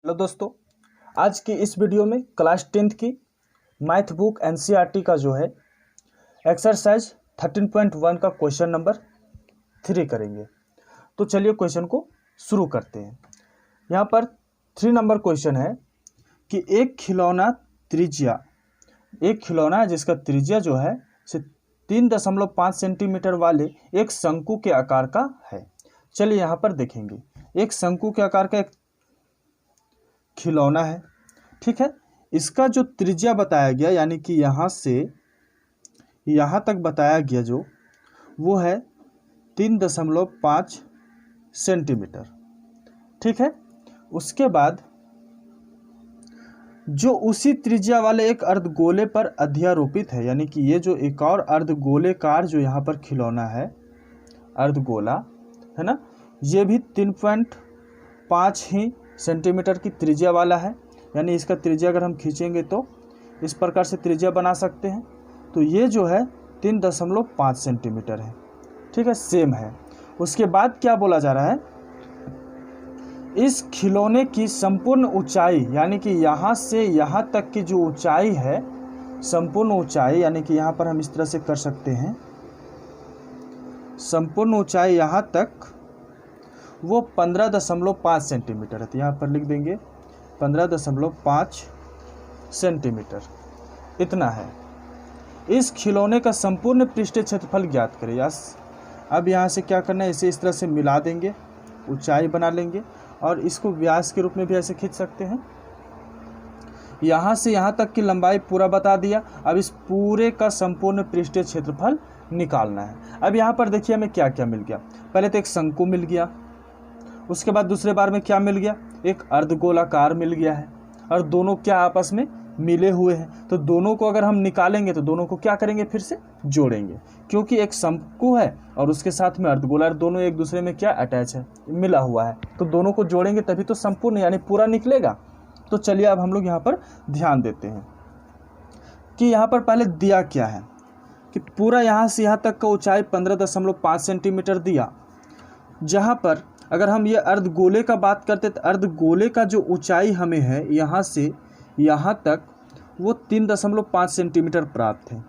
Hello दोस्तों, आज की इस वीडियो में क्लास 10th की मैथ बुक एनसीईआरटी का जो है एक्सरसाइज 13.1 का क्वेश्चन नंबर 3 करेंगे। तो चलिए क्वेश्चन को शुरू करते हैं। यहाँ पर 3 नंबर क्वेश्चन है कि एक खिलौना है जिसका त्रिज्या जो है से 3.5 सेंटीमीटर वाले एक शंकु के आकार का है। चलिए यहाँ पर देखेंगे, एक शंकु के आकार का एक खिलौना है, ठीक है। इसका जो त्रिज्या बताया गया यानी कि यहाँ से यहाँ तक बताया गया जो वो है 3.5 सेंटीमीटर, ठीक है। उसके बाद जो उसी त्रिज्या वाले एक अर्धगोले पर अध्यारोपित है, यानी कि ये जो एक और अर्धगोलेकार जो यहाँ पर खिलौना है, अर्धगोला है ना, ये भी 3.5 ही सेंटीमीटर की त्रिज्या वाला है। यानी इसका त्रिज्या अगर हम खींचेंगे तो इस प्रकार से त्रिज्या बना सकते हैं। तो ये जो है 3.5 सेंटीमीटर है, ठीक है, सेम है। उसके बाद क्या बोला जा रहा है, इस खिलौने की संपूर्ण ऊंचाई यानी कि यहाँ से यहाँ तक की जो ऊंचाई है, संपूर्ण ऊंचाई यानी कि यहाँ पर हम इस तरह से कर सकते हैं, संपूर्ण ऊंचाई यहाँ तक वो 15.5 सेंटीमीटर है। तो यहाँ पर लिख देंगे 15.5 सेंटीमीटर, इतना है। इस खिलौने का संपूर्ण पृष्ठीय क्षेत्रफल ज्ञात करें। यस, अब यहाँ से क्या करना है, इसे इस तरह से मिला देंगे, ऊंचाई बना लेंगे और इसको व्यास के रूप में भी ऐसे खींच सकते हैं। यहाँ से यहाँ तक की लंबाई पूरा बता दिया। अब इस पूरे का संपूर्ण पृष्ठीय क्षेत्रफल निकालना है। अब यहाँ पर देखिए हमें क्या क्या मिल गया। पहले तो एक शंकु मिल गया, उसके बाद दूसरे बार में क्या मिल गया, एक अर्धगोलाकार मिल गया है और दोनों क्या आपस में मिले हुए हैं। तो दोनों को अगर हम निकालेंगे तो दोनों को क्या करेंगे, फिर से जोड़ेंगे, क्योंकि एक शंकु है और उसके साथ में अर्धगोला, दोनों एक दूसरे में क्या अटैच है, मिला हुआ है। तो दोनों को जोड़ेंगे तभी तो संपूर्ण यानी पूरा निकलेगा। तो चलिए अब हम लोग यहाँ पर ध्यान देते हैं कि यहाँ पर पहले दिया क्या है कि पूरा यहाँ से यहाँ तक का ऊंचाई 15.5 सेंटीमीटर दिया। जहाँ पर अगर हम ये अर्धगोले का बात करते तो अर्धगोले का जो ऊंचाई हमें है यहाँ से यहाँ तक वो 3.5 सेंटीमीटर प्राप्त है।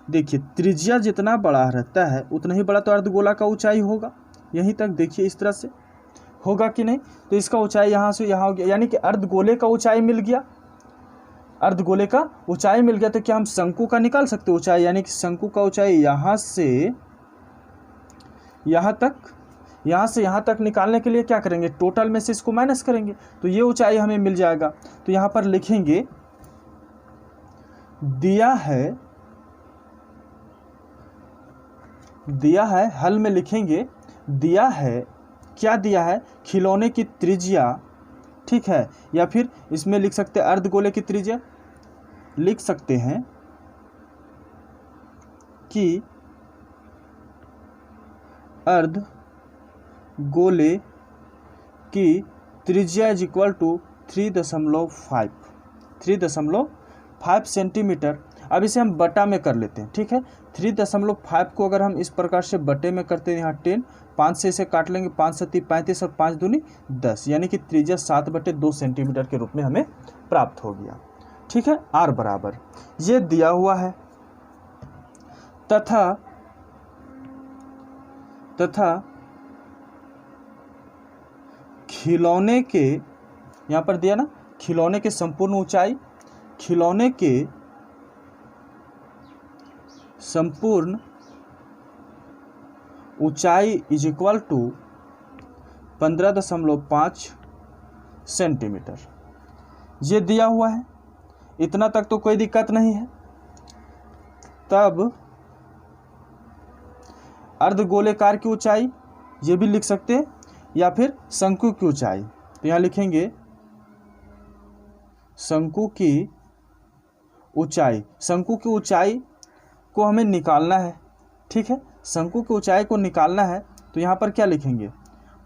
देखिए त्रिज्या जितना बड़ा रहता है उतना ही बड़ा तो अर्धगोला का ऊंचाई होगा। यहीं तक देखिए इस तरह से होगा कि नहीं। तो इसका ऊंचाई यहाँ से यहाँ हो गया, यानी कि अर्धगोले का ऊंचाई मिल गया। अर्धगोले का ऊंचाई मिल गया तो क्या हम शंकु का निकाल सकते ऊंचाई, यानी कि शंकु का ऊंचाई यहाँ से यहाँ तक निकालने के लिए क्या करेंगे, टोटल में से इसको माइनस करेंगे तो ये ऊंचाई हमें मिल जाएगा। तो यहाँ पर लिखेंगे दिया है, हल में लिखेंगे दिया है, क्या दिया है, खिलौने की त्रिज्या, ठीक है, या फिर इसमें लिख सकते हैं अर्धगोले की त्रिज्या, लिख सकते हैं कि अर्धगोले की त्रिज्या इज इक्वल टू 3.5 सेंटीमीटर। अब इसे हम बटा में कर लेते हैं, ठीक है। 3.5 को अगर हम इस प्रकार से बटे में करते हैं, यहाँ 10, 5 से इसे काट लेंगे, 5 7 35 और 5 दूनी 10, यानी कि त्रिज्या 7/2 सेंटीमीटर के रूप में हमें प्राप्त हो गया, ठीक है। r बराबर ये दिया हुआ है तथा खिलौने के, यहाँ पर दिया ना, खिलौने के संपूर्ण ऊंचाई, खिलौने के संपूर्ण ऊंचाई इज इक्वल टू 15.5 सेंटीमीटर। ये दिया हुआ है, इतना तक तो कोई दिक्कत नहीं है। तब अर्धगोलेकार की ऊंचाई ये भी लिख सकते हैं, या फिर शंकु की ऊंचाई। तो यहाँ लिखेंगे शंकु की ऊंचाई, शंकु की ऊंचाई को हमें निकालना है, ठीक है। शंकु की ऊंचाई को निकालना है तो यहाँ पर क्या लिखेंगे,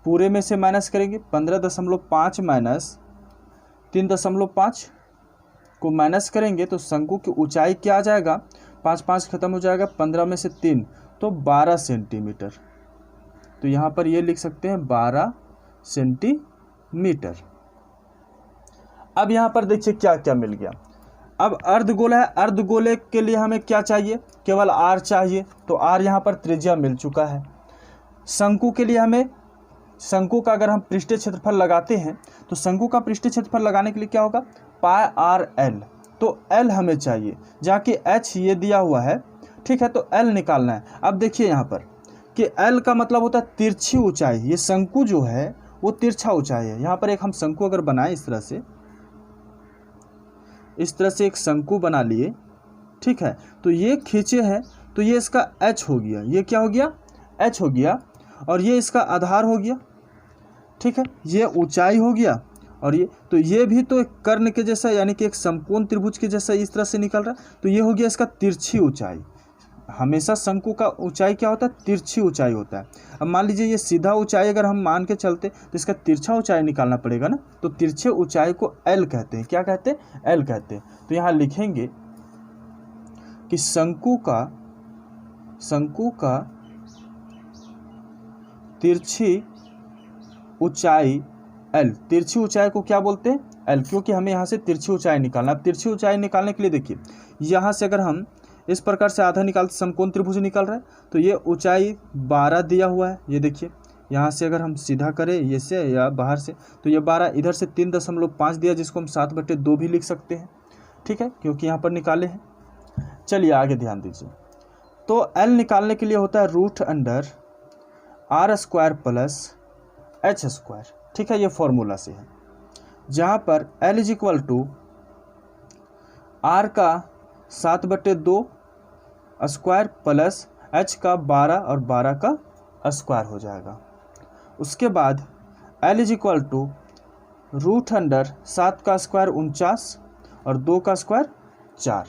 पूरे में से माइनस करेंगे, 15.5 माइनस 3.5 को माइनस करेंगे तो शंकु की ऊंचाई क्या आ जाएगा, 5 5 खत्म हो जाएगा, 15 में से 3 तो 12 सेंटीमीटर। तो यहाँ पर ये लिख सकते हैं 12 सेंटीमीटर। अब यहाँ पर देखिए क्या क्या मिल गया। अब अर्धगोला है, अर्धगोले के लिए हमें क्या चाहिए, केवल आर चाहिए, तो आर यहाँ पर त्रिज्या मिल चुका है। शंकु के लिए हमें, शंकु का अगर हम पृष्ठीय क्षेत्रफल लगाते हैं तो शंकु का पृष्ठीय क्षेत्रफल लगाने के लिए क्या होगा, पाई आर एल, तो एल हमें चाहिए, जहाँ कि एच ये दिया हुआ है, ठीक है, तो एल निकालना है। अब देखिए यहाँ पर कि एल का मतलब होता है तिरछी ऊंचाई, ये शंकु जो है वो तिरछा ऊंचाई है। यहाँ पर एक हम शंकु अगर बनाए इस तरह से एक शंकु बना लिए, ठीक है, तो ये खींचे हैं, तो ये इसका एच हो गया, ये क्या हो गया, एच हो गया, और ये इसका आधार हो गया, ठीक है, ये ऊंचाई हो गया, और ये तो ये भी तो एक कर्ण के जैसा, यानी कि एक संपूर्ण त्रिभुज के जैसा इस तरह से निकल रहा है, तो ये हो गया इसका तिरछी ऊंचाई। हमेशा शंकु का ऊंचाई क्या होता है, तिरछी ऊंचाई होता है। अब मान लीजिए ये सीधा ऊंचाई अगर हम मान के चलते तो इसका तिरछा ऊंचाई निकालना पड़ेगा ना, तो तिरछे ऊंचाई को एल कहते हैं। क्या कहते हैं, एल कहते हैं। तो यहाँ लिखेंगे कि शंकु का तिरछी ऊंचाई एल, तिरछी ऊंचाई को क्या बोलते हैं, एल, क्योंकि हमें यहाँ से तिरछी ऊंचाई निकालना। अब तिरछी ऊंचाई निकालने के लिए देखिए, यहाँ से अगर हम इस प्रकार से आधा निकालते, समकोण त्रिभुज निकल रहा है, तो ये ऊंचाई 12 दिया हुआ है। ये देखिए यहाँ से अगर हम सीधा करें ये से या बाहर से, तो ये 12, इधर से 3.5 दिया, जिसको हम 7/2 भी लिख सकते हैं, ठीक है, क्योंकि यहाँ पर निकाले हैं। चलिए आगे ध्यान दीजिए। तो एल निकालने के लिए होता है √r² प्लस h², ठीक है, ये फॉर्मूला से है, जहाँ पर L = R का 7/2 स्क्वायर प्लस H का 12 और 12 का स्क्वायर हो जाएगा। उसके बाद L = √7 का स्क्वायर 49 और 2 का स्क्वायर 4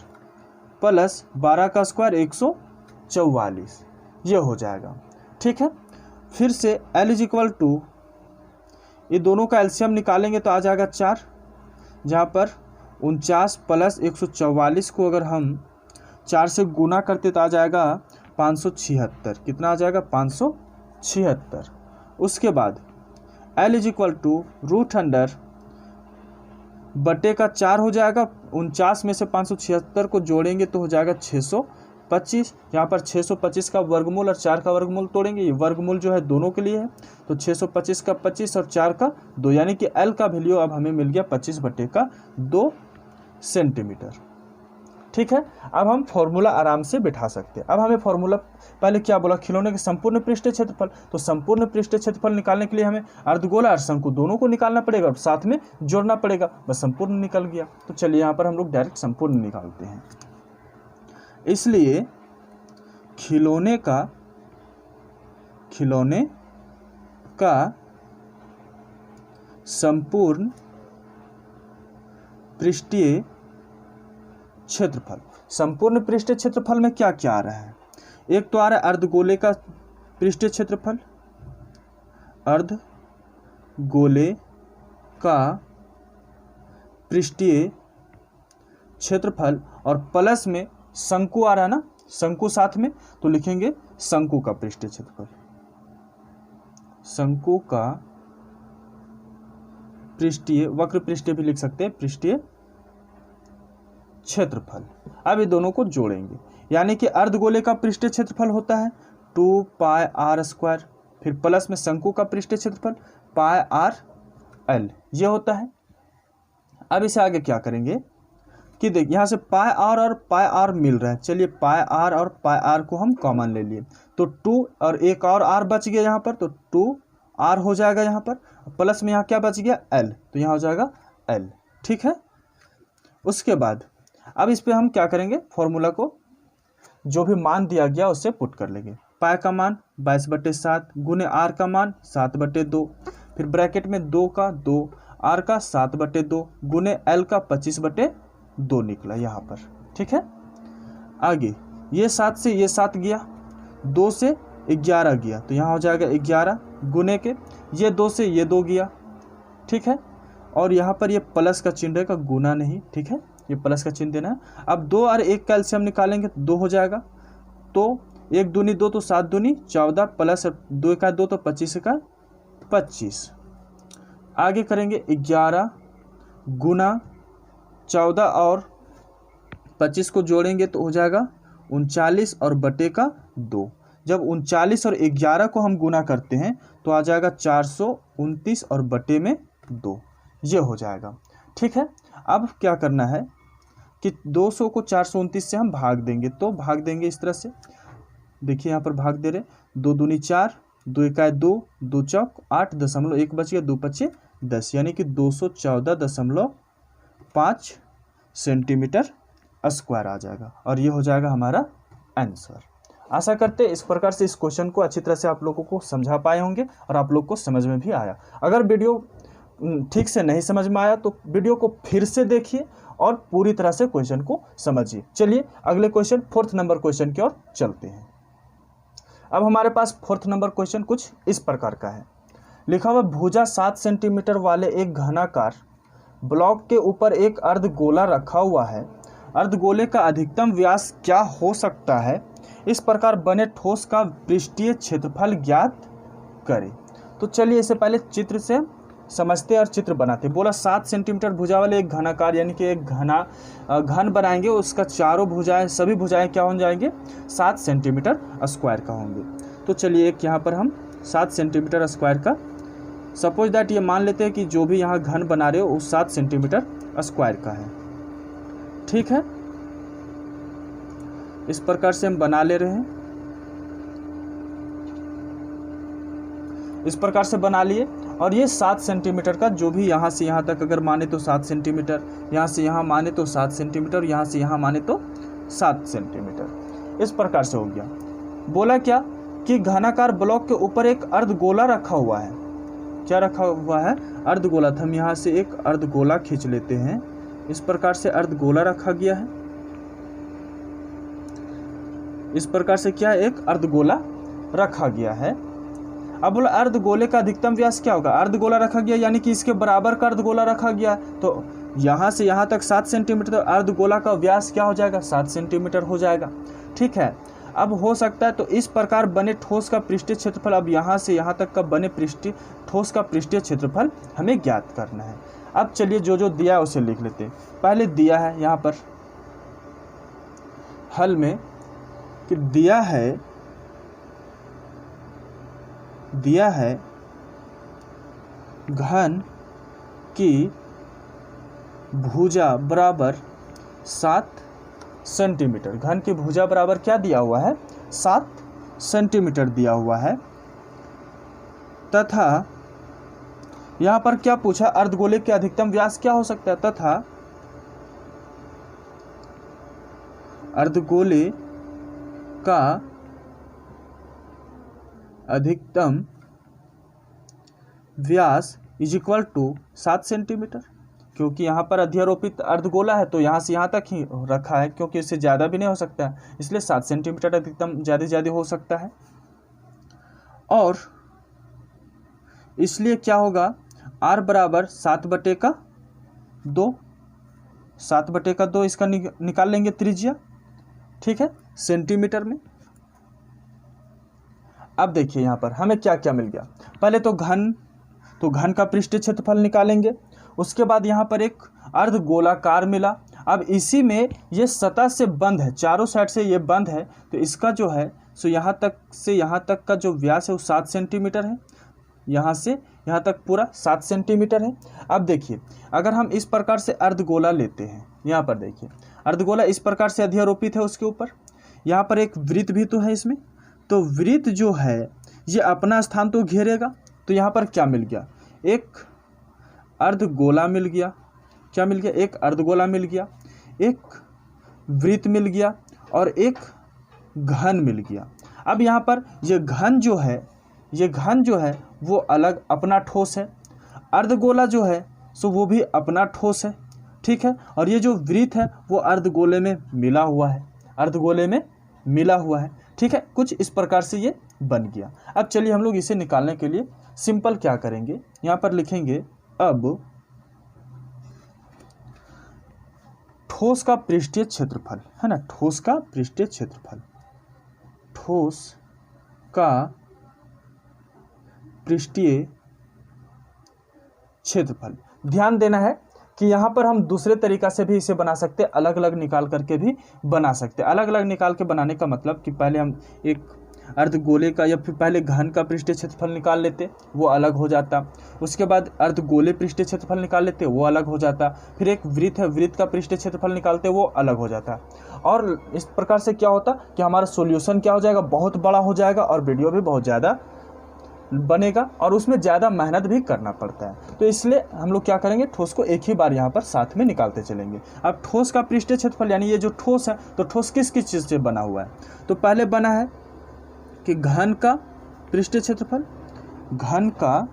प्लस 12 का स्क्वायर 144, ये हो जाएगा, ठीक है। फिर से L = ये दोनों का एलसीएम निकालेंगे तो आ जाएगा 4, जहाँ पर 49 प्लस 144 को अगर हम 4 से गुना करते तो आ जाएगा 576। कितना आ जाएगा, 576। उसके बाद L = √4 हो जाएगा, 49 में से 576 को जोड़ेंगे तो हो जाएगा 625। यहाँ पर 625 का वर्गमूल और 4 का वर्गमूल तोड़ेंगे, ये वर्गमूल जो है दोनों के लिए है, तो 625 का 25 और 4 का 2, यानी कि L का वैल्यू अब हमें मिल गया 25/2 सेंटीमीटर, ठीक है। अब हम फॉर्मूला आराम से बिठा सकते हैं। अब हमें फॉर्मूला पहले क्या बोला, खिलौने के संपूर्ण पृष्ठीय क्षेत्रफल, तो संपूर्ण पृष्ठीय क्षेत्रफल निकालने के लिए हमें अर्धगोला और शंकु दोनों को निकालना पड़ेगा और साथ में जोड़ना पड़ेगा, बस संपूर्ण निकल गया। तो चलिए यहाँ पर हम लोग डायरेक्ट संपूर्ण निकालते हैं। इसलिए खिलौने का संपूर्ण पृष्ठीय क्षेत्रफल, संपूर्ण पृष्ठीय क्षेत्रफल में क्या क्या आ रहा है, एक तो आ रहा है अर्धगोले का पृष्ठीय क्षेत्रफल, अर्धगोले का पृष्ठीय क्षेत्रफल, और प्लस में शंकु आ रहा है ना, शंकु साथ में, तो लिखेंगे शंकु का पृष्ठीय क्षेत्रफल, शंकु का पृष्ठीय, वक्र पृष्ठीय भी लिख सकते हैं, पृष्ठीय क्षेत्रफल। अब ये दोनों को जोड़ेंगे, यानी कि अर्धगोले का पृष्ठीय क्षेत्रफल होता है 2πr², फिर प्लस में शंकु का पृष्ठीय क्षेत्रफल πrl, ये होता है। अब इसे आगे क्या करेंगे कि देखिए यहाँ से πr और πr मिल रहा है, चलिए πr और πr को हम कॉमन ले लिए, तो 2 और एक और r बच गया यहाँ पर, तो 2r हो जाएगा यहाँ पर, प्लस में यहाँ क्या बच गया, l, तो यहाँ हो जाएगा l, ठीक है। उसके बाद अब इस पे हम क्या करेंगे, फॉर्मूला को जो भी मान दिया गया उससे पुट कर लेंगे। पाई का मान 22/7 गुने r का मान 7/2, फिर ब्रैकेट में 2 का 2, r का 7/2 गुने l का 25/2 निकला यहाँ पर, ठीक है। आगे ये 7 से ये 7 गया, 2 से 11 गया, तो यहाँ हो जाएगा 11 गुने के, ये 2 से ये 2 गया, ठीक है। और यहाँ पर ये प्लस का चिन्ह रहेगा, गुना नहीं, ठीक है, ये प्लस का चिन्ह देना है। अब 2 और 1 का एलसीएम निकालेंगे तो 2 हो जाएगा, तो 1 दूनी 2 तो 7 दूनी 14 प्लस 2 का 2 तो 25 का 25। आगे करेंगे 11 गुना 14 और 25 को जोड़ेंगे तो हो जाएगा 39 और बटे का 2। जब 39 और 11 को हम गुना करते हैं तो आ जाएगा 429 और बटे में 2, ये हो जाएगा। ठीक है, अब क्या करना है कि 200 को 429 से हम भाग देंगे, तो भाग देंगे इस तरह से। देखिए यहाँ पर भाग दे रहे, 2 दूनी 4, 2 एकाए 2, 2 चौक 8, 1 बच गया, 2 पचे 10, यानी कि 214.5 सेंटीमीटर स्क्वायर आ जाएगा, और ये हो जाएगा हमारा आंसर। आशा करते हैं इस प्रकार से इस क्वेश्चन को अच्छी तरह से आप लोगों को समझा पाए होंगे और आप लोग को समझ में भी आया। अगर वीडियो ठीक से नहीं समझ में आया तो वीडियो को फिर से देखिए और पूरी तरह से क्वेश्चन को समझिए। चलिए अगले क्वेश्चन 4th नंबर क्वेश्चन की ओर चलते हैं। अब हमारे पास 4th नंबर क्वेश्चन कुछ इस प्रकार का है। लिखा हुआ भुजा 7 सेंटीमीटर वाले एक घनाकार ब्लॉक के ऊपर एक अर्धगोला रखा हुआ है। अर्धगोले का अधिकतम व्यास क्या हो सकता है? इस प्रकार बने ठोस का पृष्ठीय क्षेत्रफल ज्ञात करें। तो चलिए इससे पहले चित्र से समझते और चित्र बनाते। बोला 7 सेंटीमीटर भुजा वाले एक घनाकार, यानी कि एक घन बनाएंगे, उसका चारों भुजाएं, सभी भुजाएं क्या हो जाएंगे? 7 सेंटीमीटर स्क्वायर का होंगे। तो चलिए एक यहाँ पर हम 7 सेंटीमीटर स्क्वायर का सपोज दैट ये मान लेते हैं कि जो भी यहाँ घन बना रहे हो वो 7 सेंटीमीटर स्क्वायर का है। ठीक है, इस प्रकार से हम बना ले रहे हैं, इस प्रकार से बना लिए। और ये 7 सेंटीमीटर का जो भी यहाँ से यहाँ तक अगर माने तो 7 सेंटीमीटर, यहाँ से यहाँ माने तो 7 सेंटीमीटर, यहाँ से यहाँ माने तो 7 सेंटीमीटर, इस प्रकार से हो गया। बोला क्या कि घनाकार ब्लॉक के ऊपर एक अर्धगोला रखा हुआ है। क्या रखा हुआ है? अर्धगोला। तो हम यहाँ से एक अर्धगोला खींच लेते हैं, इस प्रकार से अर्धगोला रखा गया है। इस प्रकार से क्या एक अर्धगोला रखा गया है। अब बोला अर्धगोले का अधिकतम व्यास क्या होगा? अर्धगोला रखा गया यानी कि इसके बराबर का अर्धगोला रखा गया, तो यहाँ से यहाँ तक 7 सेंटीमीटर, तो अर्धगोला का व्यास क्या हो जाएगा? 7 सेंटीमीटर हो जाएगा। ठीक है, अब हो सकता है तो इस प्रकार बने ठोस का पृष्ठीय क्षेत्रफल, अब यहाँ से यहाँ तक का बने ठोस का पृष्ठीय क्षेत्रफल हमें ज्ञात करना है। अब चलिए जो जो दिया है उसे लिख लेते हैं। पहले दिया है यहाँ पर हल में कि दिया है घन की भुजा बराबर 7 सेंटीमीटर। घन की भुजा बराबर क्या दिया हुआ है? 7 सेंटीमीटर दिया हुआ है। तथा यहाँ पर क्या पूछा? अर्धगोले के अधिकतम व्यास क्या हो सकता है? तथा अर्धगोले का अधिकतम व्यास इज इक्वल टू 7 सेंटीमीटर। क्योंकि यहाँ पर अध्यारोपित अर्धगोला है तो यहाँ से यहाँ तक ही रखा है, क्योंकि इससे ज़्यादा भी नहीं हो सकता है, इसलिए 7 सेंटीमीटर अधिकतम ज़्यादा से ज़्यादा हो सकता है। और इसलिए क्या होगा? r बराबर 7/2, 7/2 इसका निकाल लेंगे त्रिज्या। ठीक है, सेंटीमीटर में। अब देखिए यहाँ पर हमें क्या क्या मिल गया। पहले तो घन का पृष्ठीय क्षेत्रफल निकालेंगे, उसके बाद यहाँ पर एक अर्धगोलाकार मिला। अब इसी में ये सतह से बंद है, चारों साइड से ये बंद है, तो इसका जो है सो यहाँ तक से यहाँ तक का जो व्यास है वो 7 सेंटीमीटर है, यहाँ से यहाँ तक पूरा 7 सेंटीमीटर है। अब देखिए अगर हम इस प्रकार से अर्धगोला लेते हैं, यहाँ पर देखिए अर्धगोला इस प्रकार से अध्यारोपित है, उसके ऊपर यहाँ पर एक वृत्त भी तो है इसमें, तो वृत्त जो है ये अपना स्थान तो घेरेगा। तो यहाँ पर क्या मिल गया? एक अर्धगोला मिल गया। क्या मिल गया? एक अर्धगोला मिल गया, एक वृत्त मिल गया और एक घन मिल गया। अब यहाँ पर ये घन जो है वो अलग अपना ठोस है, अर्धगोला जो है सो वो भी अपना ठोस है। ठीक है, और ये जो वृत्त है वो अर्धगोले में मिला हुआ है, ठीक है, कुछ इस प्रकार से ये बन गया। अब चलिए हम लोग इसे निकालने के लिए सिंपल क्या करेंगे, यहाँ पर लिखेंगे अब ठोस का पृष्ठीय क्षेत्रफल, है ना, ठोस का पृष्ठीय क्षेत्रफल, ठोस का पृष्ठीय क्षेत्रफल। ध्यान देना है कि यहाँ पर हम दूसरे तरीक़ा से भी इसे बना सकते हैं, अलग अलग निकाल करके भी बना सकते हैं। अलग अलग निकाल के बनाने का मतलब कि पहले हम एक अर्धगोले का या फिर पहले घन का पृष्ठीय क्षेत्रफल निकाल लेते, वो अलग हो जाता। उसके बाद अर्धगोले पृष्ठीय क्षेत्रफल निकाल लेते, वो अलग हो जाता। फिर एक वृत्त है, वृत्त का पृष्ठीय क्षेत्रफल निकालते, वो अलग हो जाता। और इस प्रकार से क्या होता कि हमारा सॉल्यूशन क्या हो जाएगा, बहुत बड़ा हो जाएगा और वीडियो भी बहुत ज़्यादा बनेगा और उसमें ज़्यादा मेहनत भी करना पड़ता है। तो इसलिए हम लोग क्या करेंगे, ठोस को एक ही बार यहाँ पर साथ में निकालते चलेंगे। अब ठोस का पृष्ठीय क्षेत्रफल यानी ये जो ठोस है, तो ठोस किस किस चीज़ से बना हुआ है, तो पहले बना है कि घन का पृष्ठीय क्षेत्रफल, घन का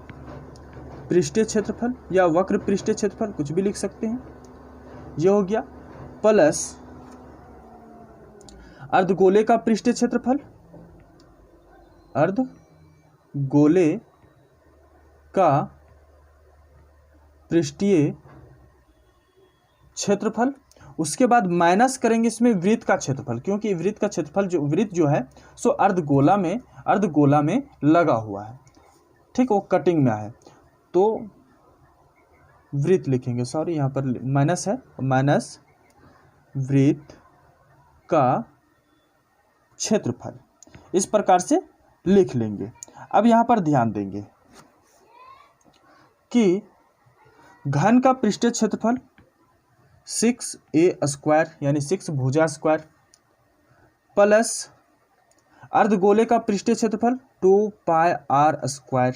पृष्ठीय क्षेत्रफल या वक्र पृष्ठीय क्षेत्रफल कुछ भी लिख सकते हैं, ये हो गया, प्लस अर्धगोले का पृष्ठीय क्षेत्रफल, अर्धगोले का पृष्ठीय क्षेत्रफल। उसके बाद माइनस करेंगे इसमें वृत्त का क्षेत्रफल, क्योंकि वृत्त का क्षेत्रफल जो वृत्त जो है सो अर्धगोला में लगा हुआ है, ठीक, वो कटिंग में है, तो वृत्त लिखेंगे, सॉरी यहाँ पर माइनस है, माइनस वृत्त का क्षेत्रफल, इस प्रकार से लिख लेंगे। अब यहाँ पर ध्यान देंगे कि घन का पृष्ठीय क्षेत्रफल 6a² यानी 6 भुजा स्क्वायर प्लस अर्धगोले का पृष्ठीय क्षेत्रफल 2πr²,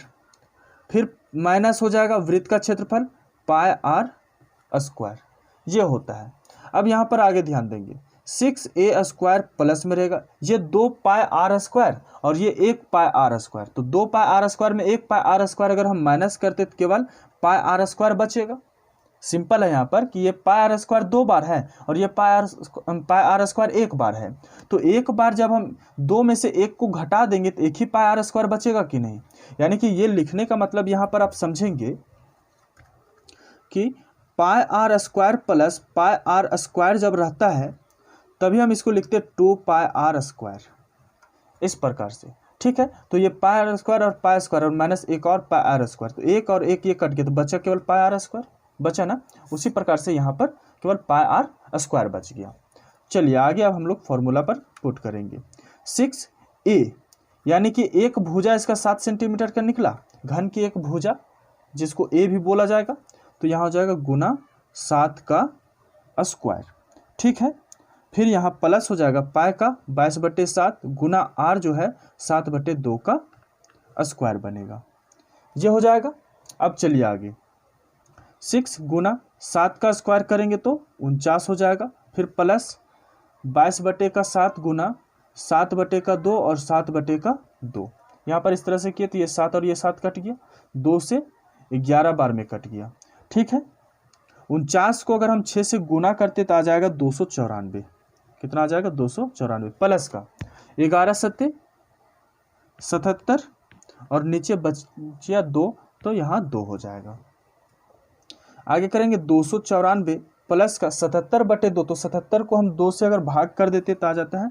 फिर माइनस हो जाएगा वृत्त का क्षेत्रफल πr², ये होता है। अब यहाँ पर आगे ध्यान देंगे, 6a² प्लस में रहेगा, ये 2πr² और ये 1πr², तो 2πr² में 1πr² अगर हम माइनस करते तो केवल πr² बचेगा। सिंपल है यहाँ पर कि ये πr² 2 बार है और ये πr² 1 बार है, तो एक बार जब हम 2 में से 1 को घटा देंगे तो एक ही πr² बचेगा कि नहीं। यानी कि ये लिखने का मतलब यहाँ पर आप समझेंगे कि πr² प्लस πr² जब रहता है तभी हम इसको लिखते 2πr², इस प्रकार से, ठीक है। तो ये πr² और π² और माइनस एक और πr², तो एक और एक ये कट गया तो बचा केवल πr² बचा ना, उसी प्रकार से यहाँ पर केवल πr² बच गया। चलिए आगे अब हम लोग फॉर्मूला पर पुट करेंगे। 6a यानी कि एक भुजा इसका 7 सेंटीमीटर का निकला, घन की एक भुजा जिसको a भी बोला जाएगा, तो यहाँ हो जाएगा गुना 7 का स्क्वायर, ठीक है। फिर यहाँ प्लस हो जाएगा पाई का 22/7 गुना r जो है 7/2 का स्क्वायर बनेगा, ये हो जाएगा। अब चलिए आगे, 6 गुना 7 का स्क्वायर करेंगे तो 49 हो जाएगा, फिर प्लस 22/7 गुना 7/2 और 7/2, यहाँ पर इस तरह से किए तो ये 7 और ये 7 कट गया, 2 से 11 बार में कट गया, ठीक है। 49 को अगर हम 6 से गुना करते तो आ जाएगा 294, कितना आ जाएगा 294, प्लस का 11 सत्ते 77 और नीचे बचिया 2, तो यहाँ 2 हो जाएगा। आगे करेंगे 294 प्लस का 77/2, तो 77 को हम 2 से अगर भाग कर देते तो आ जाता है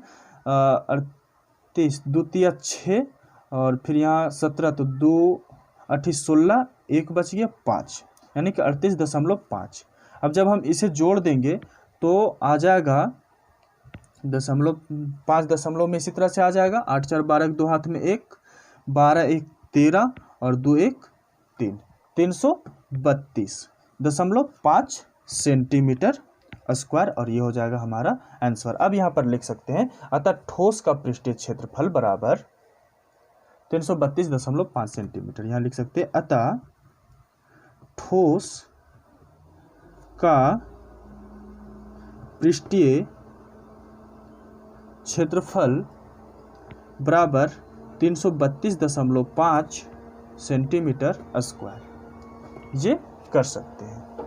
38, 2 तिया 6 और फिर यहाँ 17, तो 2 8 16, 1 बच गया 5, यानी कि 38.5। अब जब हम इसे जोड़ देंगे तो आ जाएगा 5 दशमलव में इसी तरह से आ जाएगा, 8 4 12, 2 हाथ में 1, 12 1 13 और 2 1 3, 332.5 सेंटीमीटर स्क्वायर, और ये हो जाएगा हमारा आंसर। अब यहाँ पर लिख सकते हैं, अतः ठोस का पृष्ठीय क्षेत्रफल बराबर 332.5 सेंटीमीटर। यहाँ लिख सकते हैं, अतः ठोस का पृष्ठीय क्षेत्रफल बराबर 332.5 सेंटीमीटर स्क्वायर, ये कर सकते हैं।